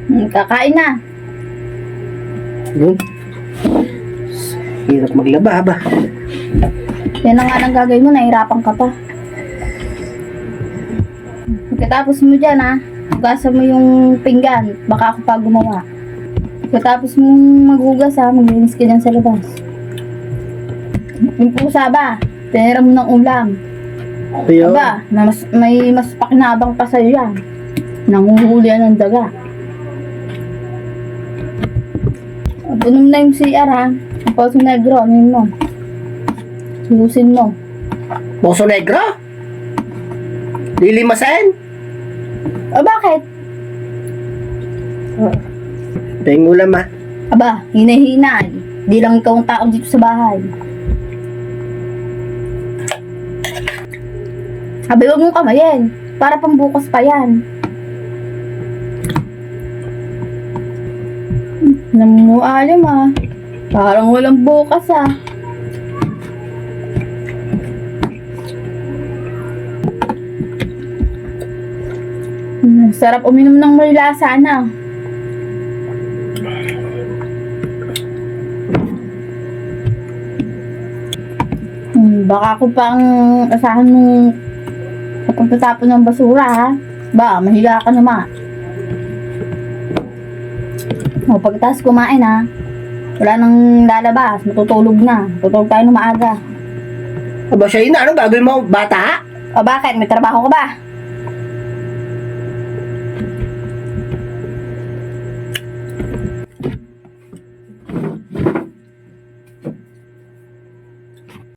Kakain na. Yun. Hirap maglaba ba? Yan na nga nang gagawin mo, nahirapan ka pa. Pagkatapos mo dyan hugasan mo yung pinggan, baka ako pa gumawa. Pagkatapos mong maghugas maglinis ka dyan sa labas. Yung pusa ba, tinira mo ng ulam. Kuya, Aba, may mas pakinabang pa sa'yo yan. Nanguhuli yan ng daga. Punom na yung CR Ang Poso Negro, amin mo. Lusin mo. Poso Negro? Lilimasin? O bakit? Tayong ulam Aba, hinahinay. Di lang ikaw ang tao dito sa bahay. Sabi, huwag mong kamayin. Para pang bukas pa yan. Namualam Parang walang bukas Sarap uminom ng may lasa Baka ako pang asahan mong kapag tatapon ng basura Ba, mahiga ka naman. Pagkatapos kumain wala nang lalabas, matutulog na. Tutulog tayo ng maaga. Aba siya yun, anong gagawin mo? Bata? O bakit? May trabaho ka ba?